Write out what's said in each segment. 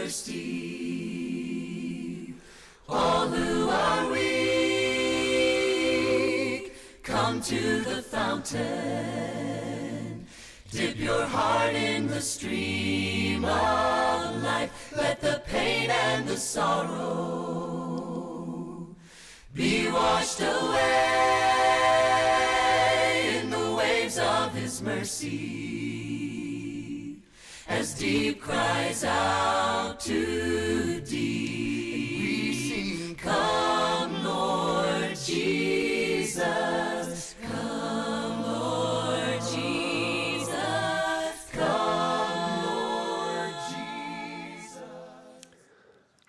thirsty. All who are weak, come to the fountain. Dip your heart in the stream of life. Let the pain and the sorrow be washed away in the waves of his mercy. As deep cries out to deep, we sing, come Lord Jesus, come Lord Jesus, come Lord Jesus.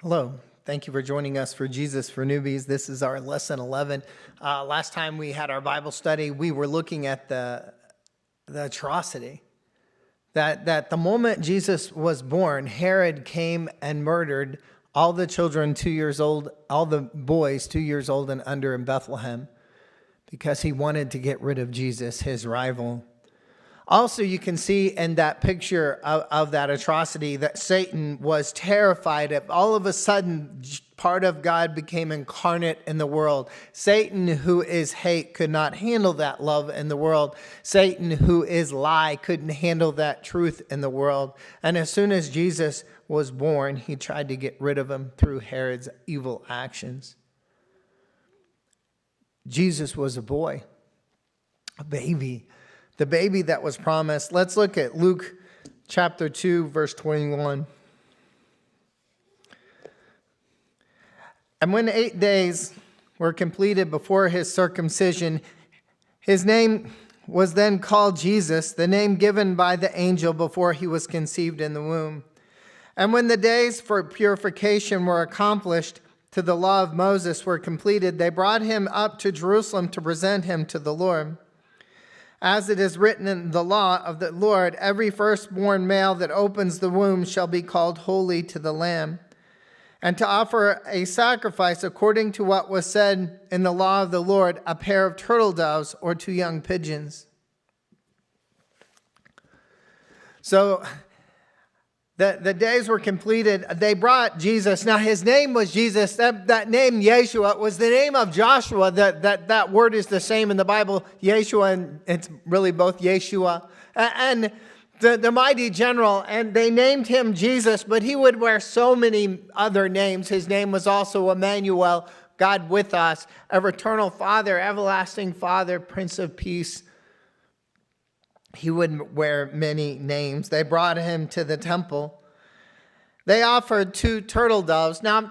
Hello. Thank you for joining us for Jesus for Newbies. This is our lesson 11. Last time we had our Bible study, we were looking at the atrocity. That the moment Jesus was born, Herod came and murdered all the children 2 years old, all the boys 2 years old and under in Bethlehem, because he wanted to get rid of Jesus, his rival. Also, you can see in that picture of that atrocity that Satan was terrified of. All of a sudden, part of God became incarnate in the world. Satan, who is hate, could not handle that love in the world. Satan, who is lie, couldn't handle that truth in the world. And as soon as Jesus was born, he tried to get rid of him through Herod's evil actions. Jesus was a boy, a baby. The baby that was promised. Let's look at Luke chapter 2, verse 21. And when 8 days were completed before his circumcision, his name was then called Jesus, the name given by the angel before he was conceived in the womb. And when the days for purification were accomplished, to the law of Moses were completed, they brought him up to Jerusalem to present him to the Lord. As it is written in the law of the Lord, every firstborn male that opens the womb shall be called holy to the Lamb. And to offer a sacrifice according to what was said in the law of the Lord, a pair of turtle doves or 2 young pigeons. So the days were completed. They brought Jesus. Now his name was Jesus. That name Yeshua was the name of Joshua. That word is the same in the Bible, Yeshua, and it's really both Yeshua and the mighty general. And they named him Jesus, but he would wear so many other names. His name was also Emmanuel, God with us, eternal Father, everlasting Father, Prince of Peace. He would wear many names. They brought him to the temple. They offered 2 turtle doves. Now,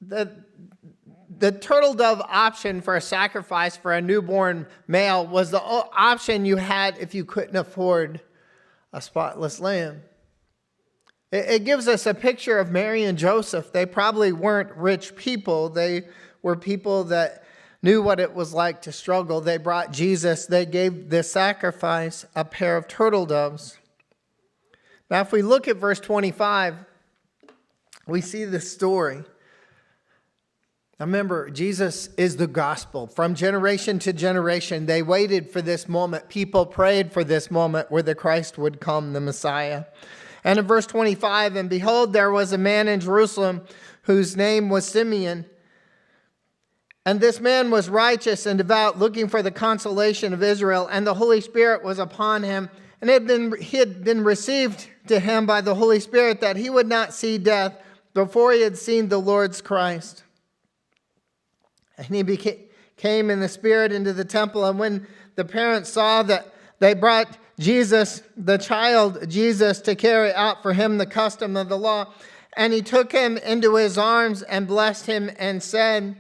the turtle dove option for a sacrifice for a newborn male was the option you had if you couldn't afford a spotless lamb. It gives us a picture of Mary and Joseph. They probably weren't rich people. They were people that knew what it was like to struggle. They brought Jesus. They gave the sacrifice, a pair of turtle doves. Now, if we look at verse 25, we see the story. Now, remember, Jesus is the gospel. From generation to generation, they waited for this moment. People prayed for this moment where the Christ would come, the Messiah. And in verse 25, and behold, there was a man in Jerusalem whose name was Simeon. And this man was righteous and devout, looking for the consolation of Israel. And the Holy Spirit was upon him. And he had been received to him by the Holy Spirit that he would not see death before he had seen the Lord's Christ. And he came in the Spirit into the temple. And when the parents saw that they brought Jesus, the child Jesus, to carry out for him the custom of the law, and he took him into his arms and blessed him and said,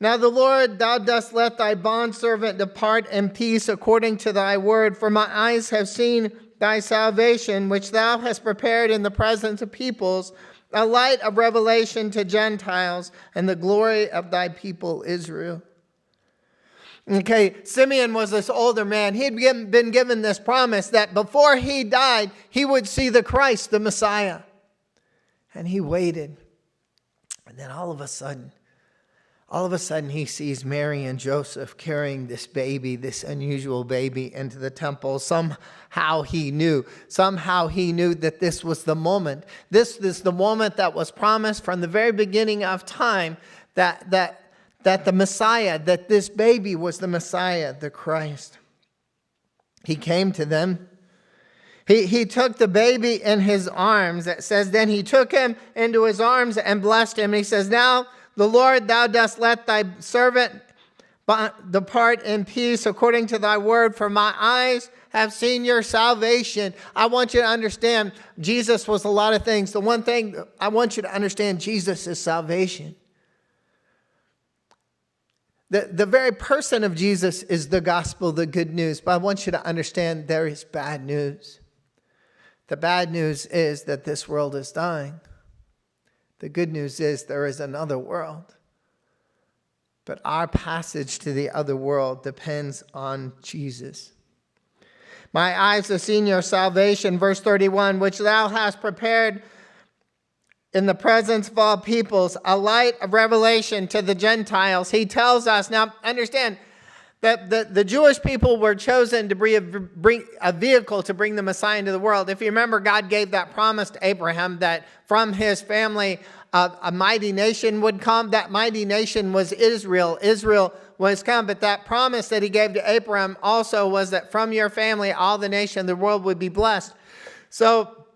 Now the Lord, thou dost let thy bondservant depart in peace according to thy word. For my eyes have seen thy salvation, which thou hast prepared in the presence of peoples, a light of revelation to Gentiles, and the glory of thy people Israel. Okay, Simeon was this older man. He'd been given this promise that before he died, he would see the Christ, the Messiah. And he waited. And then all of a sudden, all of a sudden he sees Mary and Joseph carrying this baby, this unusual baby, into the temple. Somehow he knew that this was the moment. This is the moment that was promised from the very beginning of time, that the Messiah, that this baby was the Messiah, the Christ. He came to them. He took the baby in his arms. It says, then he took him into his arms and blessed him. And he says, now the Lord, thou dost let thy servant depart in peace according to thy word, for my eyes have seen your salvation. I want you to understand, Jesus was a lot of things. The one thing I want you to understand, Jesus is salvation. The very person of Jesus is the gospel, the good news. But I want you to understand there is bad news. The bad news is that this world is dying. The good news is there is another world. But our passage to the other world depends on Jesus. My eyes have seen your salvation, verse 31, which thou hast prepared in the presence of all peoples, a light of revelation to the Gentiles. He tells us, now understand, that the Jewish people were chosen to bring a vehicle to bring the Messiah into the world. If you remember, God gave that promise to Abraham that from his family a mighty nation would come. That mighty nation was Israel. Israel was come, but that promise that he gave to Abraham also was that from your family all the nation of the world would be blessed. So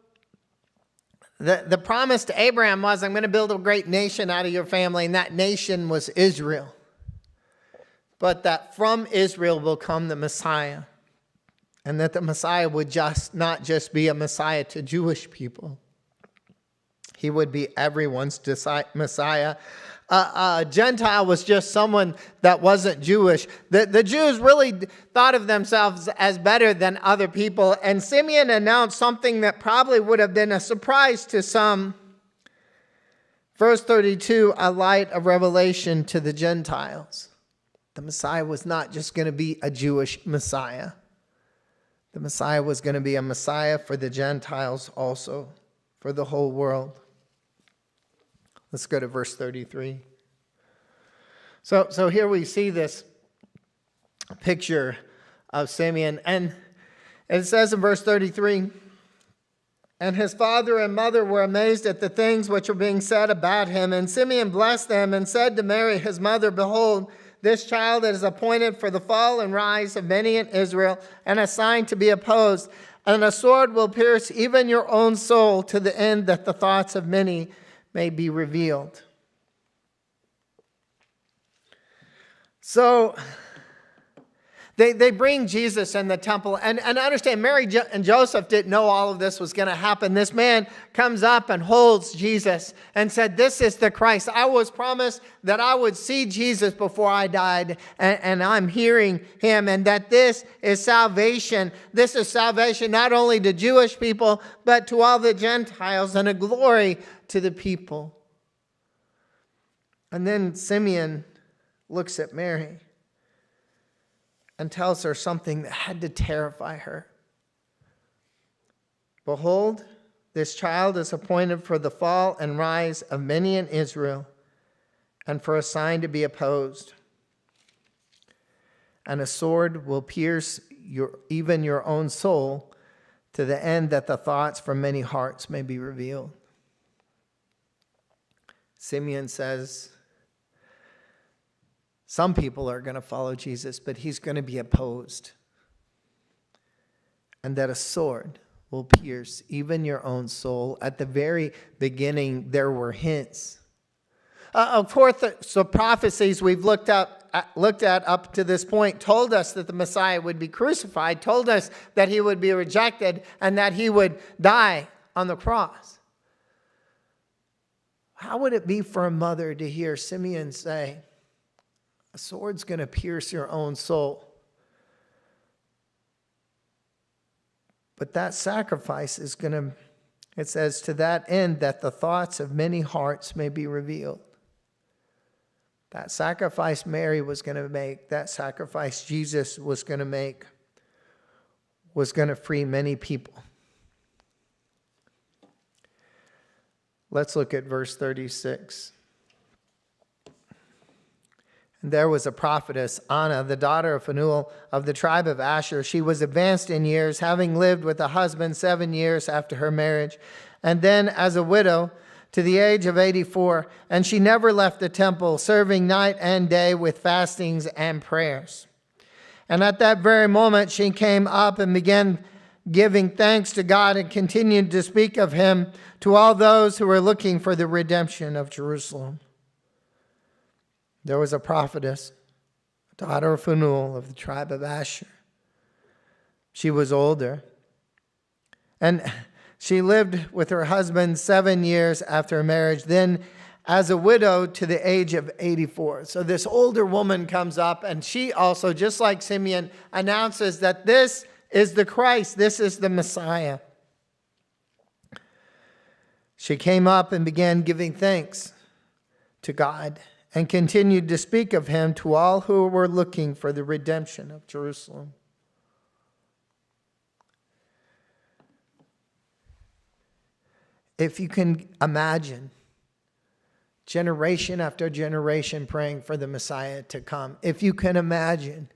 the promise to Abraham was, I'm going to build a great nation out of your family, and that nation was Israel. But that from Israel will come the Messiah. And that the Messiah would not just be a Messiah to Jewish people. He would be everyone's Messiah. A Gentile was just someone that wasn't Jewish. The Jews really thought of themselves as better than other people. And Simeon announced something that probably would have been a surprise to some. Verse 32, a light of revelation to the Gentiles. The Messiah was not just going to be a Jewish Messiah. The Messiah was going to be a Messiah for the Gentiles also, for the whole world. Let's go to verse 33. So here we see this picture of Simeon. And it says in verse 33, and his father and mother were amazed at the things which were being said about him. And Simeon blessed them and said to Mary, his mother, behold, this child is appointed for the fall and rise of many in Israel, and a sign to be opposed. And a sword will pierce even your own soul, to the end that the thoughts of many may be revealed. So they bring Jesus in the temple. And understand, Mary and Joseph didn't know all of this was going to happen. This man comes up and holds Jesus and said, this is the Christ. I was promised that I would see Jesus before I died. And I'm hearing him. And that this is salvation. This is salvation not only to Jewish people, but to all the Gentiles, and a glory to the people. And then Simeon looks at Mary and tells her something that had to terrify her. Behold, this child is appointed for the fall and rise of many in Israel, and for a sign to be opposed. And a sword will pierce even your own soul, to the end that the thoughts from many hearts may be revealed. Simeon says, some people are going to follow Jesus, but he's going to be opposed. And that a sword will pierce even your own soul. At the very beginning, there were hints. Of course, the prophecies we've looked at up to this point told us that the Messiah would be crucified, told us that he would be rejected, and that he would die on the cross. How would it be for a mother to hear Simeon say, a sword's going to pierce your own soul? But that sacrifice is going to, it says, to that end that the thoughts of many hearts may be revealed. That sacrifice Mary was going to make, that sacrifice Jesus was going to make, was going to free many people. Let's look at verse 36. There was a prophetess, Anna, the daughter of Phanuel of the tribe of Asher. She was advanced in years, having lived with a husband 7 years after her marriage, and then as a widow to the age of 84. And she never left the temple, serving night and day with fastings and prayers. And at that very moment she came up and began giving thanks to God and continued to speak of him to all those who were looking for the redemption of Jerusalem. There was a prophetess, daughter of Phanuel of the tribe of Asher. She was older, and she lived with her husband 7 years after her marriage, then as a widow to the age of 84. So this older woman comes up, and she also, just like Simeon, announces that this is the Christ, this is the Messiah. She came up and began giving thanks to God and continued to speak of him to all who were looking for the redemption of Jerusalem. If you can imagine generation after generation praying for the Messiah to come, if you can imagine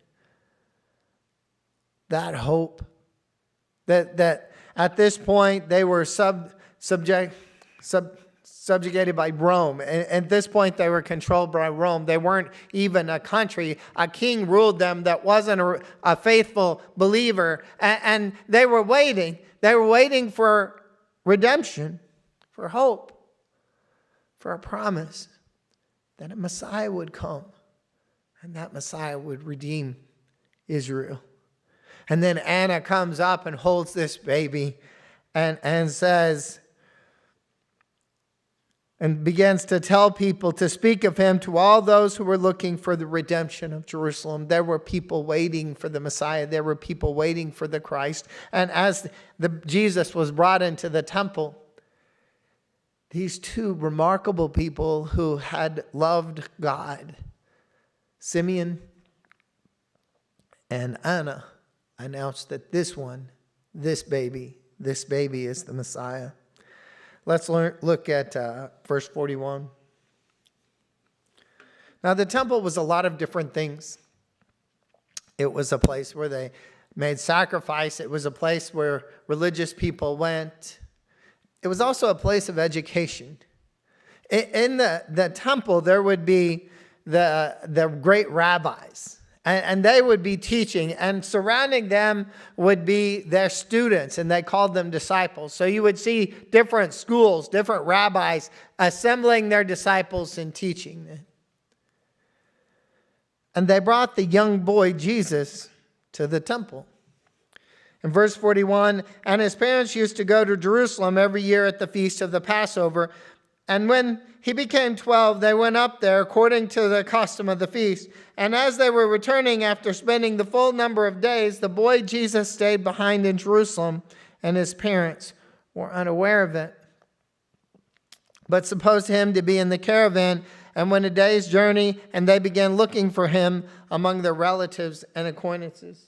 that hope, that at this point they were subjugated by Rome. And at this point, they were controlled by Rome. They weren't even a country. A king ruled them that wasn't a faithful believer. And they were waiting. They were waiting for redemption, for hope, for a promise that a Messiah would come. And that Messiah would redeem Israel. And then Anna comes up and holds this baby and says, and begins to tell people to speak of him to all those who were looking for the redemption of Jerusalem. There were people waiting for the Messiah. There were people waiting for the Christ. And as Jesus was brought into the temple, these two remarkable people who had loved God, Simeon and Anna, announced that this baby is the Messiah. Let's look at verse 41. Now, the temple was a lot of different things. It was a place where they made sacrifice. It was a place where religious people went. It was also a place of education. In the temple, there would be the great rabbis. And they would be teaching, and surrounding them would be their students, and they called them disciples. So you would see different schools, different rabbis assembling their disciples and teaching them. And they brought the young boy Jesus to the temple. In verse 41, and his parents used to go to Jerusalem every year at the feast of the Passover. And when he became 12, they went up there according to the custom of the feast. And as they were returning after spending the full number of days, the boy Jesus stayed behind in Jerusalem, and his parents were unaware of it, but supposed him to be in the caravan, and went a day's journey, and they began looking for him among their relatives and acquaintances.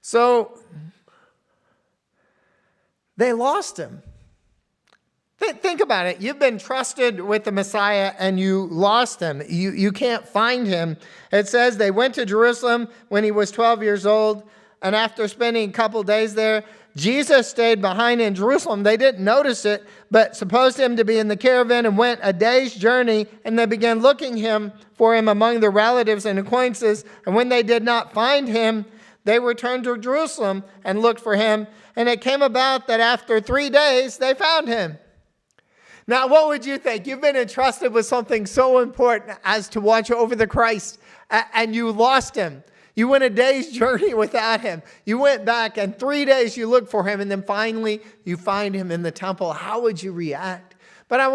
So they lost him. Think about it. You've been trusted with the Messiah and you lost him. You can't find him. It says they went to Jerusalem when he was 12 years old. And after spending a couple days there, Jesus stayed behind in Jerusalem. They didn't notice it, but supposed him to be in the caravan and went a day's journey. And they began looking for him among their relatives and acquaintances. And when they did not find him, they returned to Jerusalem and looked for him. And it came about that after 3 days, they found him. Now, what would you think? You've been entrusted with something so important as to watch over the Christ, and you lost him. You went a day's journey without him. You went back, and 3 days you looked for him, and then finally you find him in the temple. How would you react? But I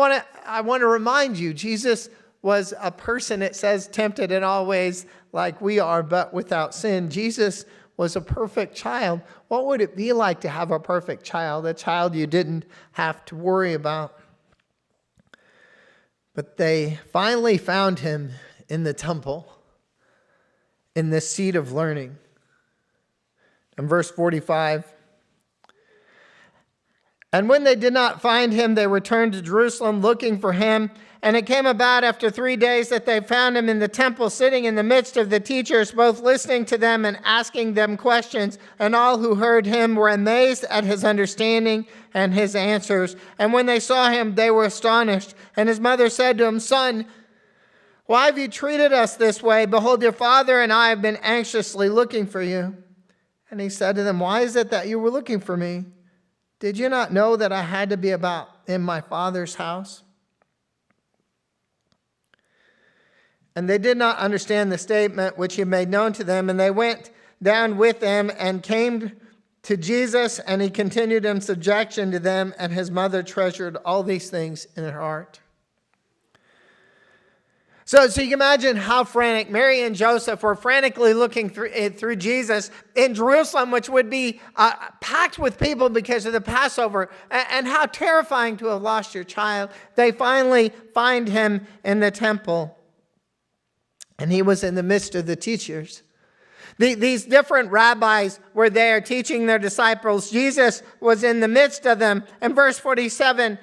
want to remind you, Jesus was a person, it says, tempted in all ways like we are, but without sin. Jesus was a perfect child. What would it be like to have a perfect child, a child you didn't have to worry about? But they finally found him in the temple, in this seat of learning. In verse 45, And when they did not find him, they returned to Jerusalem looking for him. And it came about after 3 days that they found him in the temple, sitting in the midst of the teachers, both listening to them and asking them questions. And all who heard him were amazed at his understanding and his answers. And when they saw him, they were astonished. And his mother said to him, "Son, why have you treated us this way? Behold, your father and I have been anxiously looking for you." And he said to them, "Why is it that you were looking for me? Did you not know that I had to be about in my Father's house?" And they did not understand the statement which he made known to them. And they went down with him and came to Jesus, and he continued in subjection to them, and his mother treasured all these things in her heart. So you can imagine how frantic Mary and Joseph were frantically looking through Jesus in Jerusalem, which would be packed with people because of the Passover, and how terrifying to have lost your child. They finally find him in the temple, and he was in the midst of the teachers. These different rabbis were there teaching their disciples. Jesus was in the midst of them. In verse 47,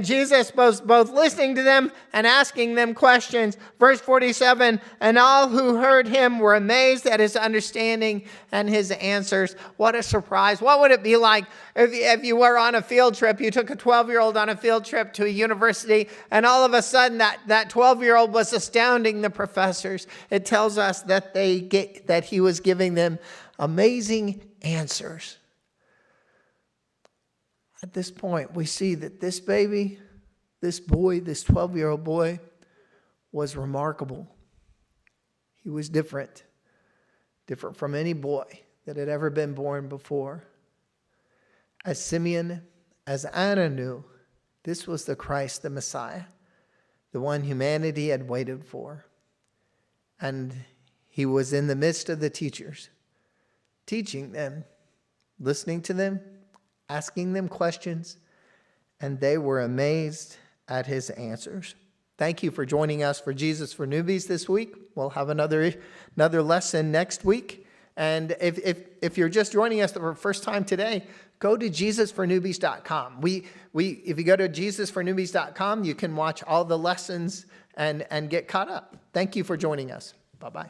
Jesus was both listening to them and asking them questions. Verse 47, and all who heard him were amazed at his understanding and his answers. What a surprise. What would it be like if you were on a field trip, you took a 12-year-old on a field trip to a university, and all of a sudden that 12-year-old was astounding the professors. It tells us that he was giving them amazing answers. At this point, we see that this baby, this boy, this 12-year-old boy, was remarkable. He was different from any boy that had ever been born before. As Simeon, as Anna knew, this was the Christ, the Messiah, the one humanity had waited for. And he was in the midst of the teachers, teaching them, listening to them, asking them questions, and they were amazed at his answers. Thank you for joining us for Jesus for Newbies this week. We'll have another lesson next week. And if you're just joining us for the first time today, go to JesusForNewbies.com. If you go to JesusForNewbies.com, you can watch all the lessons and get caught up. Thank you for joining us. Bye-bye.